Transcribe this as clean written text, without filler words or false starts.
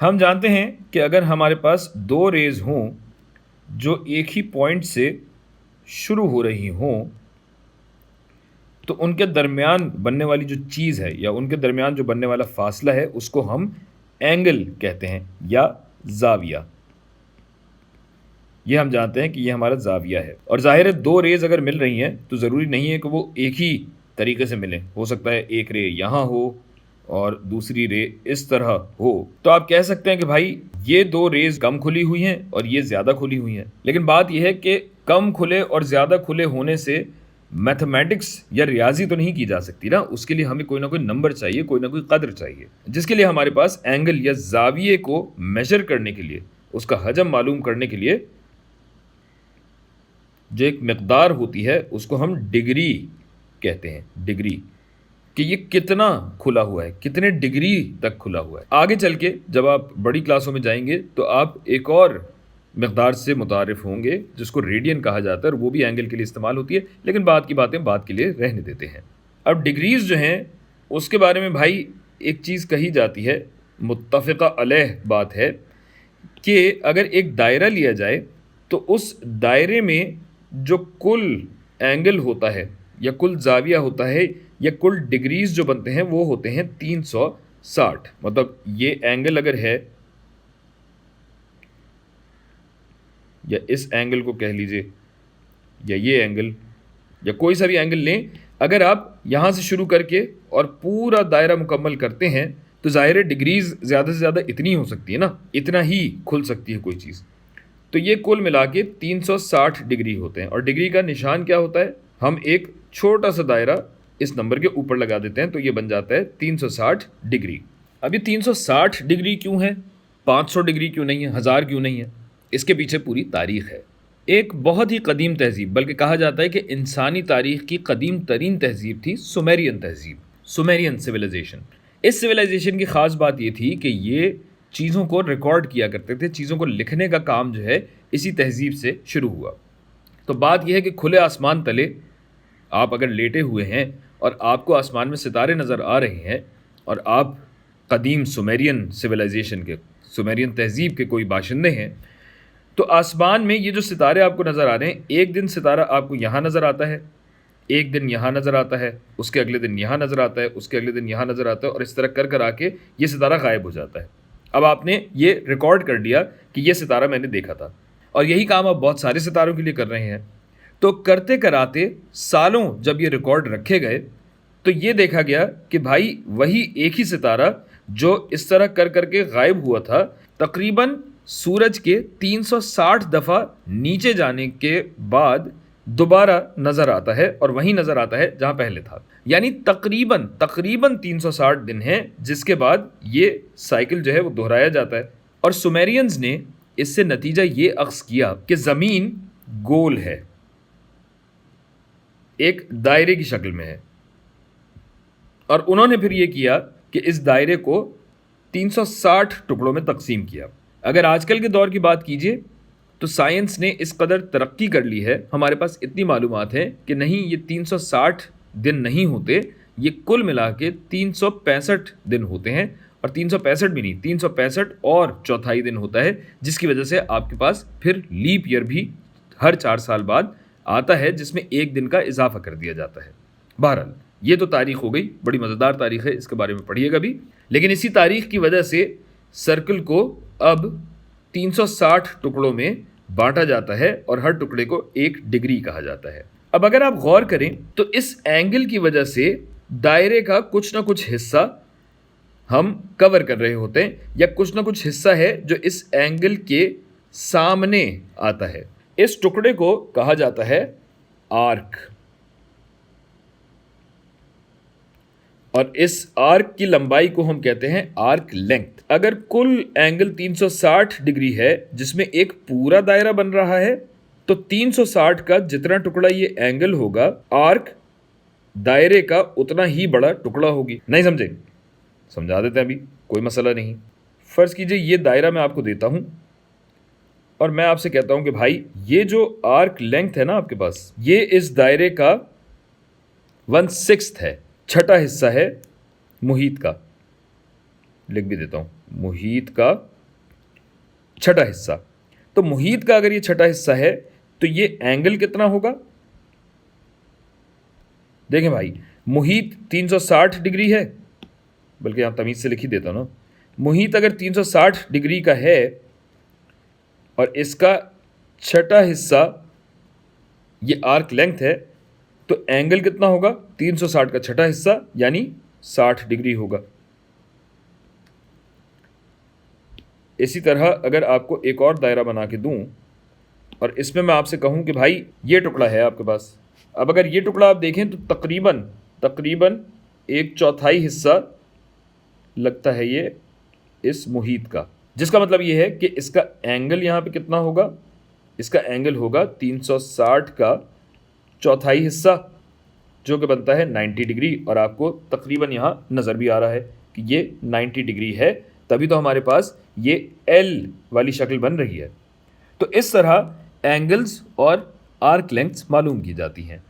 हम जानते हैं कि अगर हमारे पास दो रेज़ हों जो एक ही पॉइंट से शुरू हो रही हों, तो उनके दरमियान बनने वाली जो चीज़ है या उनके दरमियान जो बनने वाला फ़ासला है उसको हम एंगल कहते हैं या ज़ाविया। ये हम जानते हैं कि ये हमारा ज़ाविया है और ज़ाहिर है दो रेज़ अगर मिल रही हैं तो ज़रूरी नहीं है कि वो एक ही तरीके से मिलें। हो सकता है एक रे यहाँ हो और दूसरी रे इस तरह हो। तो आप कह सकते हैं कि भाई ये दो रेज़ कम खुली हुई हैं और ये ज़्यादा खुली हुई हैं। लेकिन बात ये है कि कम खुले और ज़्यादा खुले होने से मैथमेटिक्स या रियाज़ी तो नहीं की जा सकती ना, उसके लिए हमें कोई ना कोई नंबर चाहिए, कोई ना कोई कदर चाहिए, जिसके लिए हमारे पास एंगल या ज़ाविये को मेज़र करने के लिए, उसका हजम मालूम करने के लिए जो एक मिक़दार होती है उसको हम डिग्री कहते हैं, डिग्री, कि ये कितना खुला हुआ है, कितने डिग्री तक खुला हुआ है। आगे चल के जब आप बड़ी क्लासों में जाएंगे तो आप एक और मिक़दार से मुतारिफ़ होंगे जिसको रेडियन कहा जाता है और वो भी एंगल के लिए इस्तेमाल होती है, लेकिन बाद की बातें बाद के लिए रहने देते हैं। अब डिग्रीज़ जो हैं उसके बारे में भाई एक चीज़ कही जाती है, मुत्तफ़िक़ा अलैह बात है कि अगर एक दायरा लिया जाए तो उस दायरे में जो कुल एंगल होता है या कुल ज़ाविया होता है या कुल डिग्रीज़ जो बनते हैं वो होते हैं 360। मतलब ये एंगल अगर है या इस एंगल को कह लीजिए या ये एंगल या कोई सा भी एंगल लें, अगर आप यहाँ से शुरू करके और पूरा दायरा मुकम्मल करते हैं तो ज़ाहिर है डिग्रीज़ ज़्यादा से ज़्यादा इतनी हो सकती है ना, इतना ही खुल सकती है कोई चीज़। तो ये कुल मिला के 360 डिग्री होते हैं और डिग्री का निशान क्या होता है, हम एक छोटा सा दायरा इस नंबर के ऊपर लगा देते हैं तो ये बन जाता है 360 डिग्री। अब ये 360 डिग्री क्यों है, 500 डिग्री क्यों नहीं है, 1000 क्यों नहीं है, इसके पीछे पूरी तारीख़ है। एक बहुत ही कदीम तहज़ीब, बल्कि कहा जाता है कि इंसानी तारीख़ की कदीम तरीन तहज़ीब थी सुमेरियन तहज़ीब, सुमेरियन सिविलाइजेशन। इस सिविलाइजेशन की ख़ास बात ये थी कि ये चीज़ों को रिकॉर्ड किया करते थे, चीज़ों को लिखने का काम जो है इसी तहज़ीब से शुरू हुआ। तो बात यह है कि खुले आसमान तले आप अगर लेटे हुए हैं और आपको आसमान में सितारे नज़र आ रहे हैं और आप कदीम सुमेरियन सिविलाइजेशन के, सुमेरियन तहज़ीब के कोई बाशिंदे हैं, तो आसमान में ये जो सितारे आपको नज़र आ रहे हैं, एक दिन सितारा आपको यहाँ नज़र आता है, एक दिन यहाँ नज़र आता है, उसके अगले दिन यहाँ नज़र आता है, उसके अगले दिन यहाँ नज़र आता है और इस तरह कर कर आके ये सितारा गायब हो जाता है। अब आपने ये रिकॉर्ड कर लिया कि ये सितारा मैंने देखा था और यही काम आप बहुत सारे सितारों के लिए कर रहे हैं। तो करते कराते सालों जब ये रिकॉर्ड रखे गए तो ये देखा गया कि भाई वही एक ही सितारा जो इस तरह कर करके गायब हुआ था, तकरीबन सूरज के 360 दफ़ा नीचे जाने के बाद दोबारा नज़र आता है और वहीं नज़र आता है जहां पहले था। यानी तकरीबन तकरीबन 360 दिन हैं जिसके बाद ये साइकिल जो है वो दोहराया जाता है। और सुमेरियंस ने इससे नतीजा ये अख्ज़ किया कि ज़मीन गोल है, एक दायरे की शक्ल में है, और उन्होंने फिर ये किया कि इस दायरे को 360 टुकड़ों में तकसीम किया। अगर आजकल के दौर की बात कीजिए तो साइंस ने इस कदर तरक्की कर ली है, हमारे पास इतनी मालूमात है कि नहीं ये 360 दिन नहीं होते, ये कुल मिला के 365 दिन होते हैं। और 365 भी नहीं, 365 और चौथाई दिन होता है, जिसकी वजह से आपके पास फिर लीप ईयर भी हर 4 साल बाद आता है जिसमें एक दिन का इजाफा कर दिया जाता है। बहरहाल ये तो तारीख़ हो गई, बड़ी मज़ेदार तारीख़ है, इसके बारे में पढ़िएगा भी। लेकिन इसी तारीख़ की वजह से सर्कल को अब 360 टुकड़ों में बांटा जाता है और हर टुकड़े को एक डिग्री कहा जाता है। अब अगर आप गौर करें तो इस एंगल की वजह से दायरे का कुछ ना कुछ हिस्सा हम कवर कर रहे होते हैं या कुछ ना कुछ हिस्सा है जो इस एंगल के सामने आता है। इस टुकड़े को कहा जाता है आर्क, और इस आर्क की लंबाई को हम कहते हैं आर्क लेंथ। अगर कुल एंगल 360 डिग्री है जिसमें एक पूरा दायरा बन रहा है, तो 360 का जितना टुकड़ा ये एंगल होगा, आर्क दायरे का उतना ही बड़ा टुकड़ा होगी। नहीं समझे? समझा देते हैं अभी, कोई मसला नहीं। फ़र्ज़ कीजिए ये दायरा मैं आपको देता हूँ और मैं आपसे कहता हूँ कि भाई ये जो आर्क लेंथ है ना आपके पास, ये इस दायरे का 1/6 है, छठा हिस्सा है मुहीत का। लिख भी देता हूँ, मुहीत का छठा हिस्सा। तो मुहीत का अगर ये छठा हिस्सा है तो ये एंगल कितना होगा? देखें भाई, मुहीत 360 डिग्री है, बल्कि यहां तमीज से लिख ही देता हूं ना। मुहीत अगर 360 डिग्री का है और इसका छठा हिस्सा ये आर्क लेंथ है, तो एंगल कितना होगा? 360 का छठा हिस्सा यानी 60 डिग्री होगा। इसी तरह अगर आपको एक और दायरा बना के दूं और इसमें मैं आपसे कहूं कि भाई ये टुकड़ा है आपके पास, अब अगर ये टुकड़ा आप देखें तो तकरीबन तकरीबन 1/4 हिस्सा लगता है ये इस मुहीत का, जिसका मतलब ये है कि इसका एंगल यहाँ पे कितना होगा? इसका एंगल होगा 360 का चौथाई हिस्सा, जो कि बनता है 90 डिग्री। और आपको तकरीबन यहाँ नज़र भी आ रहा है कि ये 90 डिग्री है, तभी तो हमारे पास ये एल वाली शक्ल बन रही है। तो इस तरह एंगल्स और आर्क लेंथ्स मालूम की जाती हैं।